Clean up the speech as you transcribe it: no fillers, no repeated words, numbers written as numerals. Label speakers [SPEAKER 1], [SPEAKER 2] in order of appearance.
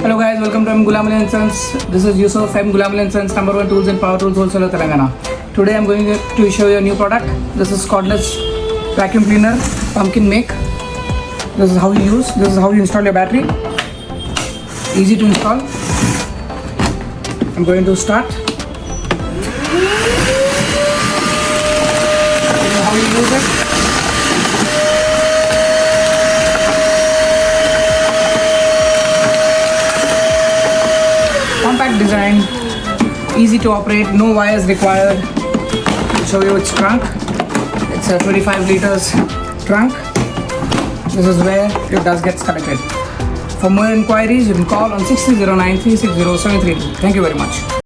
[SPEAKER 1] Hello guys, welcome to M. Gulam Ali & Sons. This is Yusuf, M. Gulam Ali & Sons, number one tools and power tools wholesaler Telangana. Today I'm going to show you a new product. This is Cordless Vacuum Cleaner, pumpkin make. This is how you use, this is how you install your battery. Easy to install. I'm going to start. This is how you use it. Compact design, easy to operate, no wires required. I'll show you its trunk. It's a 25 liters trunk. This is where your dust gets collected. For more inquiries, you can call on 6309 360 732. Thank you very much.